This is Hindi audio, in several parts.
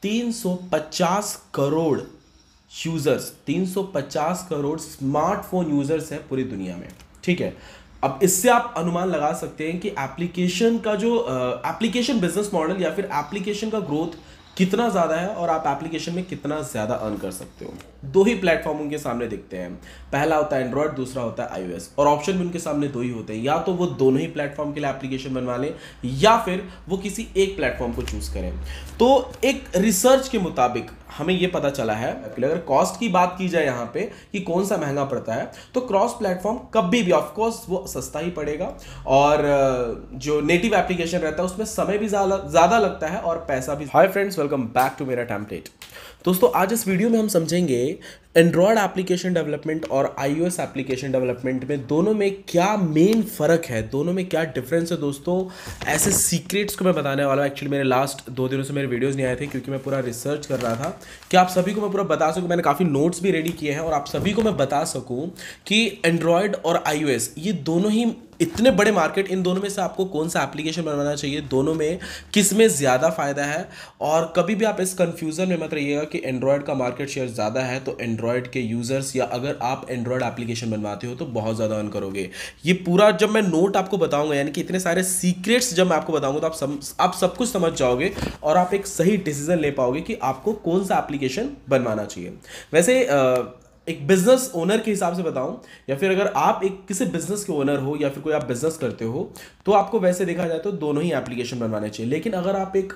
350 crore users, 350 crore smartphone users है पूरी दुनिया में। ठीक है, अब इससे आप अनुमान लगा सकते हैं कि एप्लीकेशन का जो एप्लीकेशन बिजनेस मॉडल या फिर एप्लीकेशन का ग्रोथ कितना ज़्यादा है और आप एप्लीकेशन में कितना ज़्यादा अर्न कर सकते हो। दो ही प्लेटफॉर्म उनके सामने दिखते हैं, पहला होता है एंड्रॉयड, दूसरा होता है आईओएस, और ऑप्शन भी उनके सामने दो ही होते हैं, या तो वो दोनों ही प्लेटफॉर्म के लिए एप्लीकेशन बनवा लें या फिर वो किसी एक प्लेटफॉर्म को चूज करें। तो एक रिसर्च के मुताबिक हमें ये पता चला है कि अगर कॉस्ट की बात की जाए यहाँ पे कि कौन सा महंगा पड़ता है, तो क्रॉस प्लेटफॉर्म कभी भी ऑफकोर्स वो सस्ता ही पड़ेगा, और जो नेटिव एप्लीकेशन रहता है उसमें समय भी ज़्यादा लगता है और पैसा भी। Hi friends, welcome back to मेरा टेम्पलेट। दोस्तों, आज इस वीडियो में हम समझेंगे एंड्रॉयड एप्लीकेशन डेवलपमेंट और आईओएस एप्लीकेशन डेवलपमेंट में दोनों में क्या मेन फ़र्क है, दोनों में क्या डिफरेंस है। दोस्तों, ऐसे सीक्रेट्स को मैं बताने वाला हूँ। एक्चुअली मेरे लास्ट 2 दिनों से मेरे वीडियोस नहीं आए थे क्योंकि मैं पूरा रिसर्च कर रहा था कि आप सभी को मैं पूरा बता सकूँ। मैंने काफ़ी नोट्स भी रेडी किए हैं और आप सभी को मैं बता सकूँ कि एंड्रॉयड और आईओएस ये दोनों ही इतने बड़े मार्केट, इन दोनों में से आपको कौन सा एप्लीकेशन बनवाना चाहिए, दोनों में किस में ज़्यादा फ़ायदा है। और कभी भी आप इस कंफ्यूजन में मत रहिएगा कि एंड्रॉयड का मार्केट शेयर ज़्यादा है तो एंड्रॉयड के यूज़र्स, या अगर आप एंड्रॉयड एप्लीकेशन बनवाते हो तो बहुत ज़्यादा अर्न करोगे। ये पूरा जब मैं नोट आपको बताऊंगा, यानी कि इतने सारे सीक्रेट्स जब मैं आपको बताऊंगा, तो आप सब कुछ समझ जाओगे और आप एक सही डिसीजन ले पाओगे कि आपको कौन सा एप्लीकेशन बनवाना चाहिए। वैसे एक बिजनेस ओनर के हिसाब से बताऊं, या फिर अगर आप एक किसी बिजनेस के ओनर हो या फिर कोई आप बिजनेस करते हो, तो आपको वैसे देखा जाए तो दोनों ही एप्लीकेशन बनवाने चाहिए। लेकिन अगर आप एक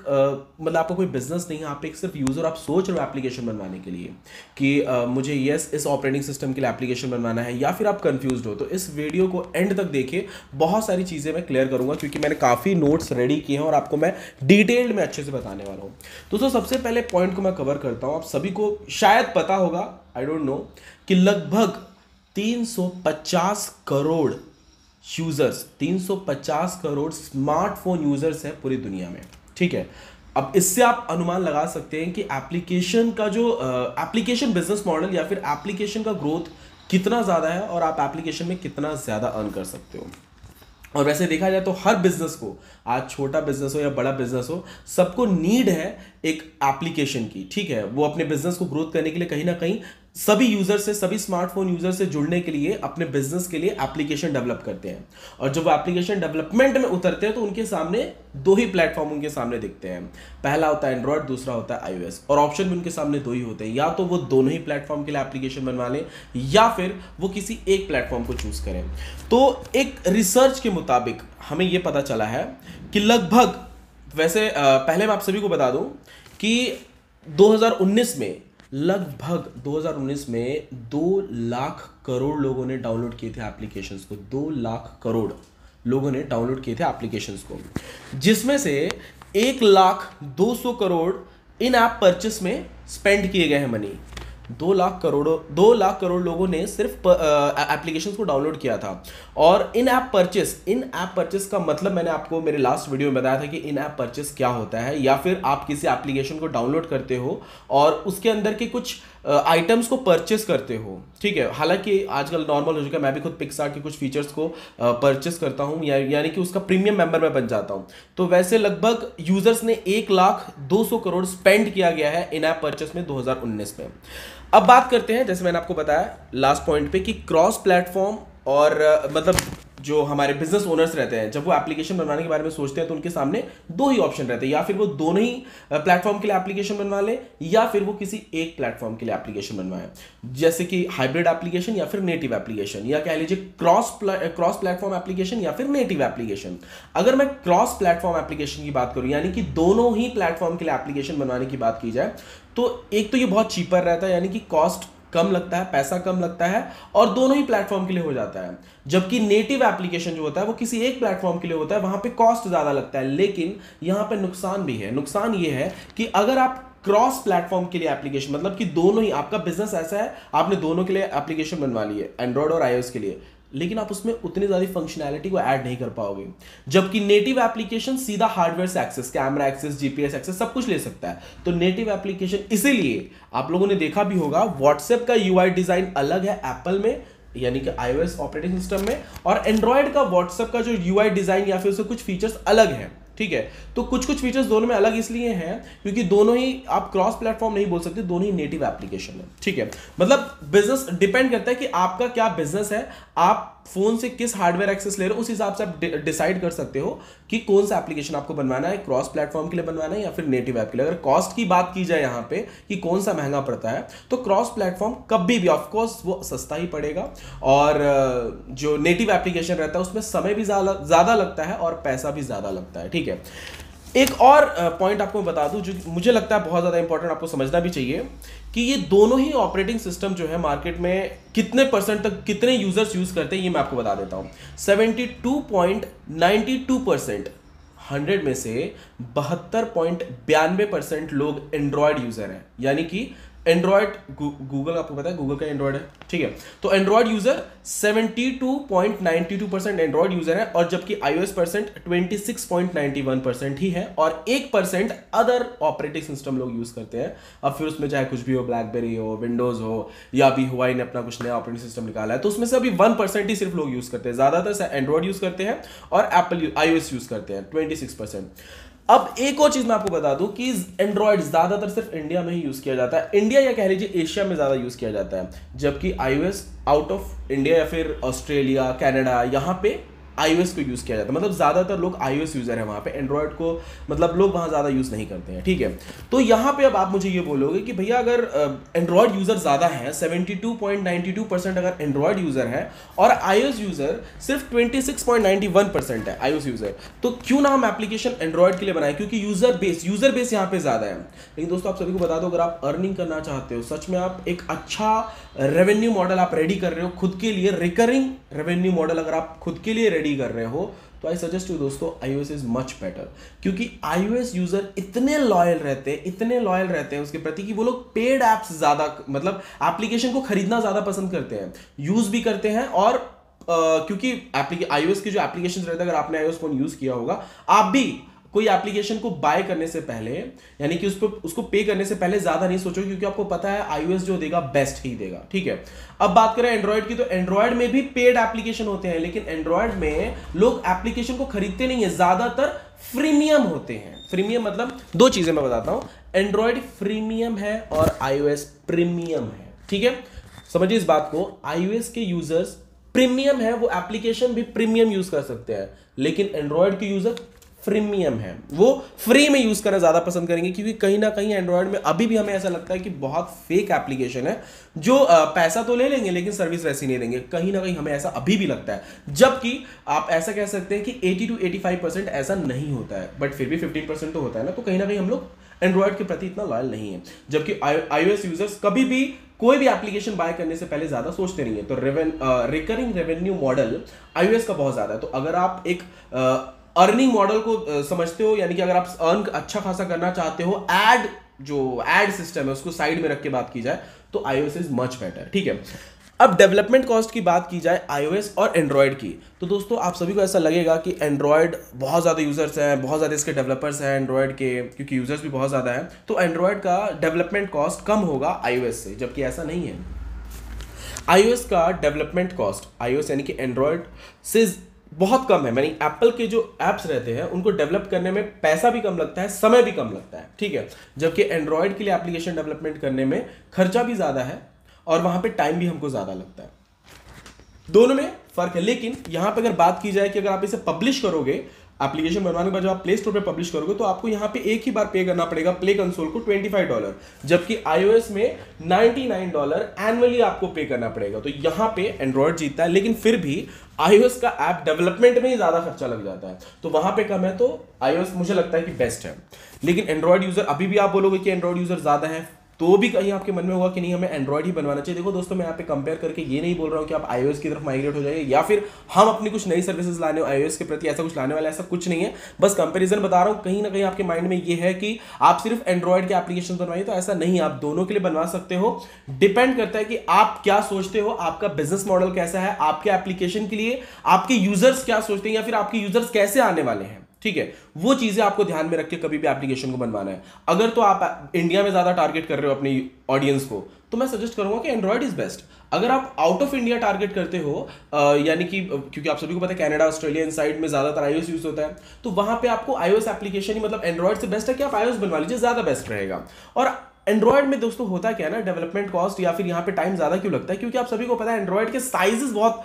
मतलब आपका कोई बिजनेस नहीं है, आप एक सिर्फ यूजर, आप सोच रहे हो एप्लीकेशन बनवाने के लिए कि मुझे इस ऑपरेटिंग सिस्टम के लिए एप्लीकेशन बनवाना है, या फिर आप कंफ्यूज हो, तो इस वीडियो को एंड तक देखिए। बहुत सारी चीज़ें मैं क्लियर करूंगा क्योंकि मैंने काफ़ी नोट्स रेडी किए हैं और आपको मैं डिटेल्ड में अच्छे से बताने वाला हूँ। दोस्तों, सबसे पहले पॉइंट को मैं कवर करता हूँ। आप सभी को शायद पता होगा, आई डोंट नो, कि लगभग 350 crore users, 350 crore smartphone users है पूरी दुनिया में। ठीक है, अब इससे आप अनुमान लगा सकते हैं कि एप्लीकेशन का जो एप्लीकेशन बिजनेस मॉडल या फिर एप्लीकेशन का ग्रोथ कितना ज़्यादा है और आप एप्लीकेशन में कितना ज़्यादा अर्न कर सकते हो। और वैसे देखा जाए तो हर बिजनेस को, आज छोटा बिजनेस हो या बड़ा बिजनेस हो, सबको नीड है एक एप्लीकेशन की। ठीक है, वो अपने बिजनेस को ग्रोथ करने के लिए कहीं ना कहीं सभी यूजर से, सभी स्मार्टफोन यूजर से जुड़ने के लिए अपने बिजनेस के लिए एप्लीकेशन डेवलप करते हैं। और जब वो एप्लीकेशन डेवलपमेंट में उतरते हैं तो उनके सामने दो ही प्लेटफॉर्म उनके सामने दिखते हैं, पहला होता है एंड्रॉयड, दूसरा होता है आईओएस, और ऑप्शन भी उनके सामने दो ही होते हैं, या तो वो दोनों ही प्लेटफॉर्म के लिए एप्लीकेशन बनवा लें या फिर वो किसी एक प्लेटफॉर्म को चूज करें। तो एक रिसर्च के मुताबिक हमें यह पता चला है कि लगभग, वैसे पहले मैं आप सभी को बता दूं कि 2019 में, लगभग 2019 में 2 लाख करोड़ लोगों ने डाउनलोड किए थे एप्लीकेशंस को। 2 लाख करोड़ लोगों ने डाउनलोड किए थे एप्लीकेशंस को, जिसमें से 1,200 करोड़ इन ऐप परचेस में स्पेंड किए गए हैं मनी। 2 लाख करोड़ लोगों ने सिर्फ एप्लीकेशंस को डाउनलोड किया था। और इन ऐप परचेस का मतलब मैंने आपको मेरे लास्ट वीडियो में बताया था कि इन ऐप परचेस क्या होता है, या फिर आप किसी एप्लीकेशन को डाउनलोड करते हो और उसके अंदर के कुछ आइटम्स को परचेस करते हो। ठीक है, हालांकि आजकल नॉर्मल हो चुका है, मैं भी खुद पिक्सआर्ट के कुछ फीचर्स को परचेस करता हूं, यानी कि उसका प्रीमियम मेंबर मैं बन जाता हूं। तो वैसे लगभग यूजर्स ने 1,200 करोड़ स्पेंड किया गया है इन ऐप परचेस में 2019 में। अब बात करते हैं, जैसे मैंने आपको बताया लास्ट पॉइंट पे, कि क्रॉस प्लेटफॉर्म और मतलब जो हमारे बिजनेस ओनर्स रहते हैं, जब वो एप्लीकेशन बनवाने के बारे में सोचते हैं तो उनके सामने दो ही ऑप्शन रहते हैं, या फिर वो दोनों ही प्लेटफॉर्म के लिए एप्लीकेशन बनवा ले या फिर वो किसी एक प्लेटफॉर्म के लिए एप्लीकेशन बनवाए, जैसे कि हाइब्रिड एप्लीकेशन या फिर नेटिव एप्लीकेशन, या कह लीजिए क्रॉस प्लेटफॉर्म एप्लीकेशन या फिर नेटिव एप्लीकेशन। अगर मैं क्रॉस प्लेटफॉर्म एप्लीकेशन की बात करूं, यानी कि दोनों ही प्लेटफॉर्म के लिए एप्लीकेशन बनवाने की बात की जाए, तो एक तो ये बहुत चीपर रहता है, यानी कि कॉस्ट कम लगता है, पैसा कम लगता है, और दोनों ही प्लेटफॉर्म के लिए हो जाता है। जबकि नेटिव एप्लीकेशन जो होता है वो किसी एक प्लेटफॉर्म के लिए होता है, वहां पे कॉस्ट ज्यादा लगता है। लेकिन यहां पे नुकसान भी है। नुकसान ये है कि अगर आप क्रॉस प्लेटफॉर्म के लिए एप्लीकेशन, मतलब कि दोनों ही, आपका बिजनेस ऐसा है आपने दोनों के लिए एप्लीकेशन बनवा ली है, एंड्रॉयड और आईओएस के लिए, लेकिन आप उसमें उतनी ज़्यादा फंक्शनैलिटी को ऐड नहीं कर पाओगे। जबकि नेटिव एप्लीकेशन सीधा हार्डवेयर से access, camera access, GPS access, सब कुछ ले सकता है। तो नेटिव एप्लीकेशन, इसीलिए आप लोगों ने देखा भी होगा, व्हाट्सएप का यूआई डिजाइन अलग है एप्पल में, यानी कि आईओएस ऑपरेटिंग सिस्टम में, और एंड्रॉयड का व्हाट्सएप का जो यूआई डिजाइन या फिर उसके कुछ फीचर्स अलग है। ठीक है। तो कुछ कुछ फीचर्स दोनों में अलग इसलिए हैं क्योंकि दोनों ही आप क्रॉस प्लेटफॉर्म नहीं बोल सकते, दोनों ही नेटिव एप्लीकेशन है, ठीक है। मतलब बिजनेस डिपेंड करता है कि आपका क्या बिजनेस है, आप फोन से किस हार्डवेयर एक्सेस ले रहे हो, उस हिसाब से आप डिसाइड कर सकते हो कि कौन सा एप्लीकेशन आपको बनवाना है, क्रॉस प्लेटफॉर्म के लिए बनवाना है या फिर नेटिव ऐप के लिए। अगर कॉस्ट की बात की जाए यहाँ पे कि कौन सा महंगा पड़ता है, तो क्रॉस प्लेटफॉर्म कभी भी ऑफकोर्स वो सस्ता ही पड़ेगा, और जो नेटिव एप्लीकेशन रहता है उसमें समय भी ज्यादा लगता है और पैसा भी ज्यादा लगता है, ठीक है। एक और पॉइंट आपको बता दूं जो मुझे लगता है बहुत ज़्यादा इंपॉर्टेंट, आपको समझना भी चाहिए कि ये दोनों ही ऑपरेटिंग सिस्टम जो है मार्केट में कितने परसेंट तक कितने यूजर्स यूज करते हैं ये मैं आपको बता देता हूं। 72.92%, 100 में से 72.92% लोग एंड्रॉयड यूजर हैं, यानी कि एंड्रॉयड गूगल, आपको पता है गूगल का एंड्रॉयड है, ठीक है। तो एंड्रॉयड यूजर 72.92% एंड्रॉयड यूजर है, और जबकि iOS परसेंट 26.91% ही है, और 1% अदर ऑपरेटिंग सिस्टम लोग यूज करते हैं। अब फिर उसमें चाहे कुछ भी हो, ब्लैकबेरी हो, विंडोज हो, या अभी हुआई ने अपना कुछ नया ऑपरेटिंग सिस्टम निकाला है, तो उसमें से अभी 1% ही सिर्फ लोग यूज करते हैं। ज्यादातर एंड्रॉयड यूज करते हैं और एप्पल iOS यूज करते हैं 26%। अब एक और चीज मैं आपको बता दूं कि एंड्रॉयड ज्यादातर सिर्फ इंडिया में ही यूज किया जाता है, इंडिया या कह लीजिए एशिया में ज्यादा यूज किया जाता है, जबकि iOS आउट ऑफ इंडिया या फिर ऑस्ट्रेलिया, कनाडा, यहां पे iOS को यूज किया जाता है। मतलब ज्यादातर लोग iOS यूजर है वहां पे, एंड्रॉयड को मतलब लोग वहां ज्यादा यूज नहीं करते हैं, ठीक है। तो यहां पे अब आप मुझे ये बोलोगे कि भैया अगर एंड्रॉयड यूजर ज्यादा है, 72.92% अगर एंड्रॉयड यूजर है और iOS यूजर सिर्फ 26.91% है iOS यूजर, तो क्यों ना हम एप्लीकेशन एंड्रॉयड के लिए बनाए, क्योंकि यूजर बेस यहाँ पे ज्यादा है। लेकिन दोस्तों आप सभी को बता दो, अगर आप अर्निंग करना चाहते हो, सच में आप एक अच्छा रेवेन्यू मॉडल आप रेडी कर रहे हो खुद के लिए, रिकरिंग रेवेन्यू मॉडल अगर आप खुद के लिए रेडी कर रहे हो, तो आई सजेस्ट यू दोस्तों iOS इज मच बेटर, क्योंकि iOS यूजर इतने लॉयल रहते हैं उसके प्रति कि वो लोग पेड एप्स ज्यादा, मतलब एप्लीकेशन को खरीदना ज्यादा पसंद करते हैं, यूज भी करते हैं। और क्योंकि iOS के जो एप्लीकेशन रहते हैं, अगर आपने iOS फोन यूज किया होगा, आप भी कोई एप्लीकेशन को बाय करने से पहले, यानी कि उसको पे करने से पहले ज्यादा नहीं सोचो, क्योंकि आपको पता है iOS जो देगा बेस्ट ही देगा, ठीक है। अब बात करें एंड्रॉयड की, तो एंड्रॉयड में भी पेड एप्लीकेशन होते हैं, लेकिन एंड्रॉयड में लोग एप्लीकेशन को खरीदते नहीं है, ज्यादातर फ्रीमियम होते हैं। फ्रीमियम मतलब दो चीजें मैं बताता हूं, एंड्रॉयड फ्रीमियम है और iOS प्रीमियम है, ठीक है। समझिए इस बात को, iOS के यूजर्स प्रीमियम है, वो एप्लीकेशन भी प्रीमियम यूज कर सकते हैं, लेकिन एंड्रॉयड के यूजर फ्रीमियम है, वो फ्री में यूज करना ज्यादा पसंद करेंगे, क्योंकि कहीं ना कहीं एंड्रॉयड में अभी भी हमें ऐसा लगता है कि बहुत फेक एप्लीकेशन है, जो पैसा तो ले लेंगे लेकिन सर्विस वैसी नहीं देंगे, कहीं ना कहीं हमें ऐसा अभी भी लगता है। जबकि आप ऐसा कह सकते हैं कि 80 to 85% ऐसा नहीं होता है, बट फिर भी 15% तो होता है ना, तो कहीं ना कहीं हम लोग एंड्रॉयड के प्रति इतना लॉयल नहीं है। जबकि iOS यूजर्स कभी भी कोई भी एप्लीकेशन बाय करने से पहले ज्यादा सोचते नहीं है। तो रिकरिंग रेवेन्यू मॉडल iOS का बहुत ज्यादा है। तो अगर आप एक अर्निंग मॉडल को समझते हो, यानी कि अगर आप अर्न अच्छा खासा करना चाहते हो, एड सिस्टम है उसको साइड में रख के बात की जाए, तो iOS इज मच बेटर, ठीक है। अब डेवलपमेंट कॉस्ट की बात की जाए iOS और एंड्रॉयड की, तो दोस्तों आप सभी को ऐसा लगेगा कि एंड्रॉयड बहुत ज़्यादा यूजर्स हैं, बहुत ज़्यादा इसके डेवलपर्स हैं एंड्रॉयड के, क्योंकि यूजर्स भी बहुत ज़्यादा हैं, तो एंड्रॉयड का डेवलपमेंट कॉस्ट कम होगा iOS से, जबकि ऐसा नहीं है। iOS का डेवलपमेंट कॉस्ट, iOS यानी कि एंड्रॉयड से बहुत कम है, यानी एप्पल के जो एप्स रहते हैं उनको डेवलप करने में पैसा भी कम लगता है, समय भी कम लगता है, ठीक है। जबकि एंड्रॉयड के लिए एप्लीकेशन डेवलपमेंट करने में खर्चा भी ज़्यादा है और वहां पे टाइम भी हमको ज़्यादा लगता है। दोनों में फर्क है। लेकिन यहां पे अगर बात की जाए कि अगर आप इसे पब्लिश करोगे, एप्लीकेशन बनवाने के बाद जब आप प्ले स्टोर पे पब्लिश करोगे, तो आपको यहाँ पे एक ही बार पे करना पड़ेगा प्ले कंसोल को $25, जबकि iOS में $99 एनुअली आपको पे करना पड़ेगा। तो यहाँ पे एंड्रॉयड जीतता है, लेकिन फिर भी iOS का ऐप डेवलपमेंट में ही ज्यादा खर्चा लग जाता है, तो वहां पे कम है, तो iOS मुझे लगता है कि बेस्ट है। लेकिन एंड्रॉयड यूजर, अभी भी आप बोलोगे कि एंड्रॉयड यूजर ज्यादा है, तो भी कहीं आपके मन में होगा कि नहीं हमें एंड्रॉयड ही बनवाना चाहिए। देखो दोस्तों, मैं यहाँ पे कंपेयर करके ये नहीं बोल रहा हूँ कि आप iOS की तरफ माइग्रेट हो जाइए या फिर हम अपनी कुछ नई सर्विसेज लाने iOS के प्रति ऐसा कुछ लाने वाला, ऐसा कुछ नहीं है। बस कंपैरिजन बता रहा हूँ, कहीं ना कहीं आपके माइंड में ये है कि आप सिर्फ एंड्रॉयड के एप्लीकेशन बनवाइए, तो ऐसा नहीं, आप दोनों के लिए बनवा सकते हो। डिपेंड करता है कि आप क्या सोचते हो, आपका बिजनेस मॉडल कैसा है, आपके एप्लीकेशन के लिए आपके यूजर्स क्या सोचते हैं, या फिर आपके यूजर्स कैसे आने वाले हैं, ठीक है, वो चीजें आपको ध्यान में रख के कभी भी एप्लीकेशन को बनवाना है। अगर तो आप इंडिया में ज्यादा टारगेट कर रहे हो अपनी ऑडियंस को, तो मैं सजेस्ट करूंगा कि एंड्रॉइड इज बेस्ट। अगर आप आउट ऑफ इंडिया टारगेट करते हो, यानी कि क्योंकि आप सभी को पता है कनाडा ऑस्ट्रेलिया इन साइड में ज्यादातर आईओएस यूज होता है, तो वहां पे आपको आईओएस एप्लीकेशन ही, मतलब एंड्रॉइड से बेस्ट है कि आप आईओएस बनवा लीजिए, ज्यादा बेस्ट रहेगा। और एंड्रॉइड में दोस्तों होता क्या है ना, डेवलपमेंट कॉस्ट या फिर यहाँ पे टाइम ज्यादा क्यों लगता है, क्योंकि आप सभी को पता है एंड्रॉइड के साइजेस बहुत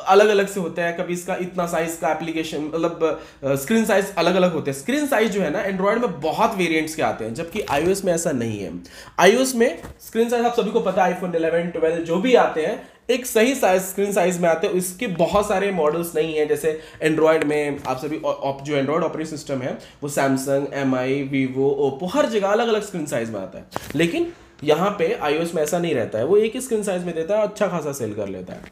अलग अलग से होते हैं। कभी इसका इतना साइज का एप्लीकेशन, मतलब स्क्रीन साइज अलग अलग होते हैं। स्क्रीन साइज जो है ना एंड्रॉइड में बहुत वेरिएंट्स के आते हैं, जबकि आईओएस में ऐसा नहीं है। आईओएस में स्क्रीन साइज आप सभी को पता है, आईफोन 11 12 जो भी आते हैं एक सही साइज स्क्रीन साइज में आते हैं। इसके बहुत सारे मॉडल्स नहीं है, जैसे एंड्रॉइड में आप सभी जो एंड्रॉइड ऑपरेटिंग सिस्टम है वो सैमसंग, एमआई, वीवो, ओप्पो हर जगह अलग अलग स्क्रीन साइज में आता है। लेकिन यहाँ पे आईओएस में ऐसा नहीं रहता है, वो एक ही स्क्रीन साइज में देता है, अच्छा खासा सेल कर लेता है।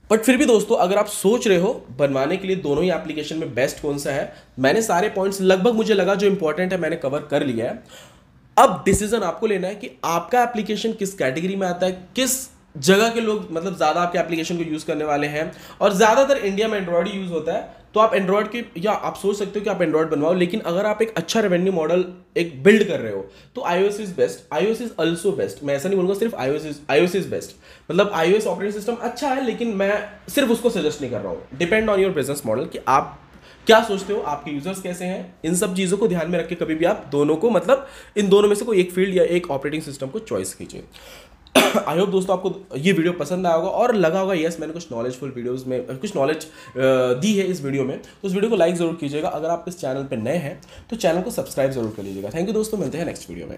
बट फिर भी दोस्तों, अगर आप सोच रहे हो बनवाने के लिए दोनों ही एप्लीकेशन में बेस्ट कौन सा है, मैंने सारे पॉइंट्स लगभग मुझे लगा जो इंपॉर्टेंट है मैंने कवर कर लिया है। अब डिसीजन आपको लेना है कि आपका एप्लीकेशन किस कैटेगरी में आता है, किस जगह के लोग मतलब ज्यादा आपके एप्लीकेशन को यूज करने वाले हैं। और ज्यादातर इंडिया में एंड्रॉइड यूज होता है, तो आप एंड्रॉइड के, या आप सोच सकते हो कि आप एंड्रॉइड बनवाओ, लेकिन अगर आप एक अच्छा रेवेन्यू मॉडल एक बिल्ड कर रहे हो तो iOS is best, iOS is also best. मैं ऐसा नहीं बोलूंगा सिर्फ आईओएस इज बेस्ट, मतलब आईओएस ऑपरेटिंग सिस्टम अच्छा है, लेकिन मैं सिर्फ उसको सजेस्ट नहीं कर रहा हूँ। Depend on your business model कि आप क्या सोचते हो, आपके यूजर्स कैसे हैं, इन सब चीजों को ध्यान में रख के कभी भी आप दोनों को, मतलब इन दोनों में से कोई एक फील्ड या एक ऑपरेटिंग सिस्टम को चॉइस कीजिए। आई होप दोस्तों आपको ये वीडियो पसंद आया होगा और लगा होगा यस मैंने कुछ नॉलेजफुल वीडियोस में कुछ नॉलेज दी है इस वीडियो में, तो इस वीडियो को लाइक जरूर कीजिएगा। अगर आप इस चैनल पे नए हैं तो चैनल को सब्सक्राइब जरूर कर लीजिएगा। थैंक यू दोस्तों, मिलते हैं नेक्स्ट वीडियो में।